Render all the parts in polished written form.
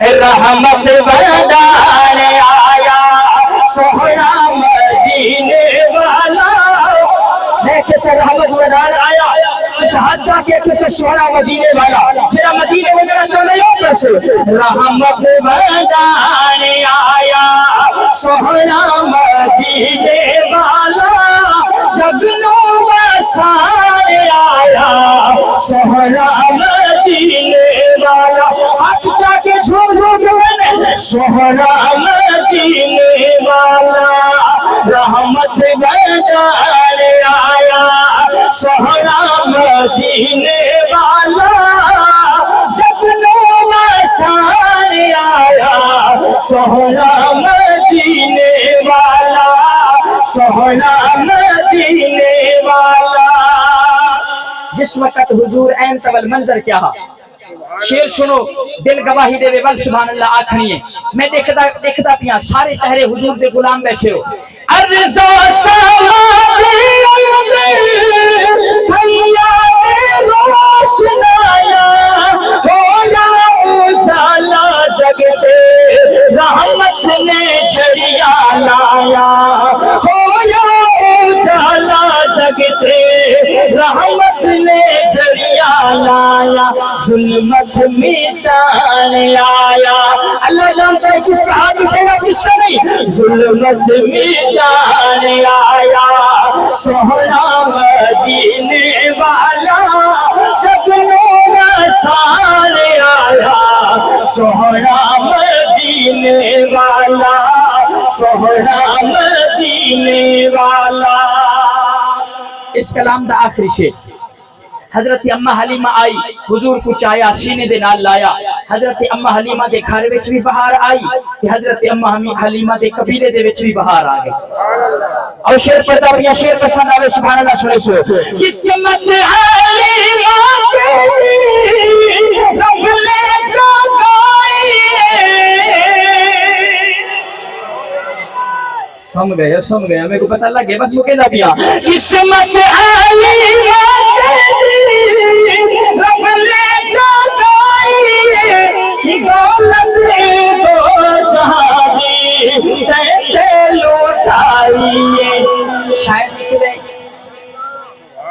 رحمت بردار آیا سوہرا مدینے والا. دیکھے سے رحمت بردار آیا اس حادثہ کے کسے سوہرا مدینے والا جرا مدینے وغیرہ جو نہیں ہوتا سے. رحمت بردار آیا سوہرا مدینے والا جگنو بسار آیا سوہرا مدینے والا. ہاتھ جا کے جھوم جھوم کے میں سوہرا مدینے والا. رحمت بردار آیا سوہرا مدینے والا جگنو بسار آیا سوہرا مدینے والا سوہرا مدینے والا. جس وقت حضور این طول منظر کیا شیر سنو دل گواہی دے بل سبحان اللہ آکھنی ہے. میں دیکھتا پیا سارے چہرے حضور دے غلام بیٹھے ہو. عرض و سما بھیا روشنایا ہویا اجالا جگ پہ رحمت نے جھڑیا لایا ہویا اجالا جگ پہ رحمت نے جھڑیا لایا ظلمت مٹانے آیا. اللہ جانتا ہے کس کا ہاتھ اٹھے گا کس کا نہیں. ظلمت مٹانے آیا سوہرا مدینے والا جگنو بسار آیا سوہرا مدینے والا سوہرا مدینے والا. اس کلام دا آخری شیر حضرت اماں حلیمہ آئی حضور کو چایا سینے دے نال لایا. حضرت اماں حلیمہ دے گھر وچ بھی بہار آئی تے حضرت اماں حلیمہ دے قبیلے دے وچ بھی بہار آ گئی. اور شیر پڑھتا پیا شیر پسند آوے سبحان اللہ سنے سو. قسمت حلیمہ کی رب نے جگائی. سم گیا میرے کو پتہ لگ گیا بس وہ کہنا پیا. قسمت حلیمہ رب نے جگائی دولت دو جہاں دی تے لوٹائی. شاید لکھ رہے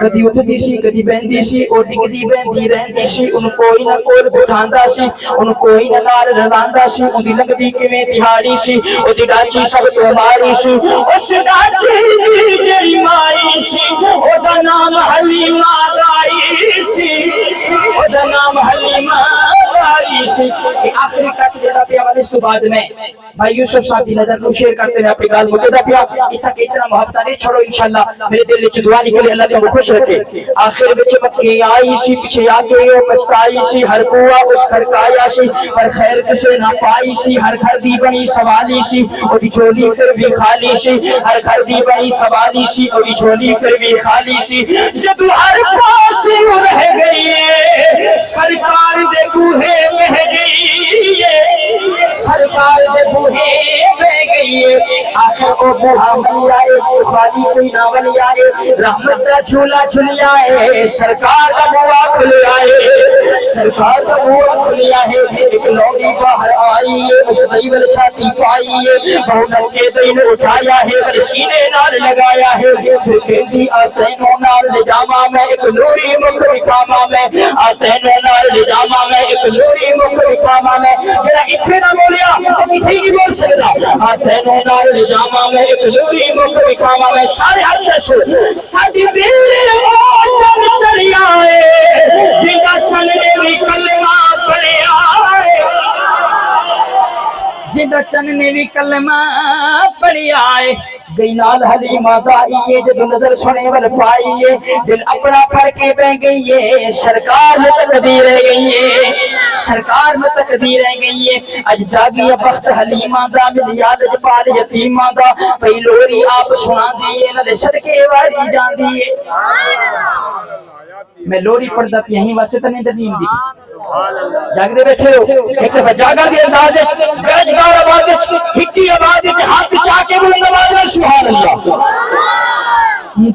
کدی اٹھدی سی کدی بہندی سی او ڈگدی بہندی رہندی سی ان کوئی نہ کول بٹھاندا سی ان کوئی نہ نال رلاندا سی اون دی لنگدی کیویں دہاڑی سی او دی ڈاچی سب تو ماری سی اس ڈاچی دی جڑی مائی سی او دا نام حلیمہ رائی سی او دا نام حلیمہ رائی سی. آخری تک دینا پیا والے اس کے بعد میں بھائی یوسف صاحب دی نظر کو شیئر کرتے ہیں اپنی گال مکے دا پیا اتھا کہ اتنا محبتہ نہیں چھوڑو انشاءاللہ میرے دل وچ دعا نکلے اللہ تمہیں خوش رکھے. آخر وچ مکے آئی سی پیچھے آ کے او پچھتائی سی ہر بوا اس گھر کا آیا سی پر خیر کسے نہ پائی سی ہر گھر دی بنی سوالی سی او دی جھولی پھر بھی خالی سی ہر گھر دی بنی سوالی سی او دی جھولی پھر بھی خالی سی. جب ہر پاس رہ گئی سرکار دے بوہے بہ گئی سرکار دے بوہے بہ گئی. آخر کو بوہا ملی آئے تو خالی کوئی نہ ملی آئے رحمت دا جھولا جھلی آئے سرکار دا بوا کھلی آئے سرکار دا بوا کھلی آئے. ایک لوڑی باہر آئی ہے اس دئی ول چھاتی پائی ہے بہنوں کے دین اٹھایا ہے ول سینے نال لگایا ہے پھر کہتی آتینوں نال لجاما میں ایک نوری مکھ وکاما میں آتینوں نال لجاما میں ایک نوری مکھ وکاما میں. جڑا اتھے نہ بولیا وہ کسی نہیں بول سکتا. آتینوں نال لجاما میں ایک نوری مکھ وکاما میں. سارے ہاتھ جسو سادی دل او جن چلی آئے جنگا چننے بھی کلمہ پڑے آئے جنگا چننے بھی کلمہ پڑے آئے. گئی نال حلیمہ دائیے جب نظر سنے ول پائیے دل اپنا پھر کے بہ گئیے سرکار میں تقدیر رہ گئیے سرکار میں تقدیر رہ گئیے. اج جاگی بخت حلیمہ دا مل یاد پال یتیمہ دا پہی لوری آپ سنا دیئے نل صدقے واری جان دیئے. میں لوری پڑھدا پیا ہی واسطے تے نہیں دین دی جاگ دے بیٹھے ہو ایک دفعہ جاگا دی انداز وچ گرجدار آواز وچ ہکی آواز وچ ہاتھ پچا کے بلند آواز میں سبحان اللہ.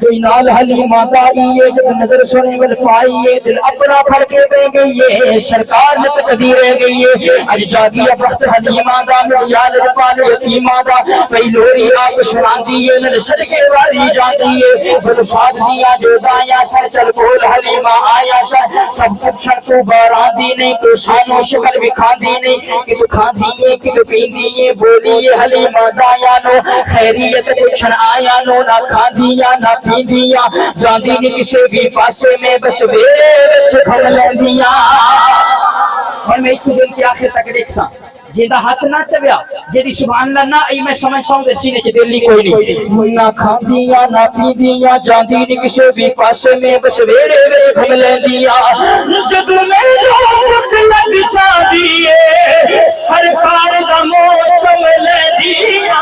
گئی نال حلیمہ دائیے جب نظر سونے ول پائیے دل اپنا پھڑ کے بے گئیے سرکار نے تقدیر رہ گئیے اج جاگی بخت حلیمہ دا میال پالے یتیمہ دا پئی لوری آپ سنا دیے نل صدقے واری جان دیے بل ساتھ دیا جو دایا سر چل بول حلیمہ آیا سر سب کچھ چھڑ تو باران دی نہیں تو شانو شکل بھی کھان دی نہیں کہ تو کھان دیئے کہ تو پین دیئے بولیے حلیمہ دایا نو خیریت کچھ آیا نو نہ کھان دیا نہ پین دیا جان دی نہیں کسے بھی پاسے میں بس ویرے وچ کھم لین دیا اور میں ایتھو دن کی آخر تک دیکھ سا جیدہ ہاتھ نہ چبیا جیدی سبحان اللہ نہ ای میں سمجھ ساؤں دے سینے چی دلی کوئی نہیں نہ کھان دیا نہ پی دیا جان دی نہیں کسے بھی پاسے میں بس ویڑے ویڑے گھم لے دیا جب میں روپت لگ چا دیئے سرکار دا مو چم لے دیا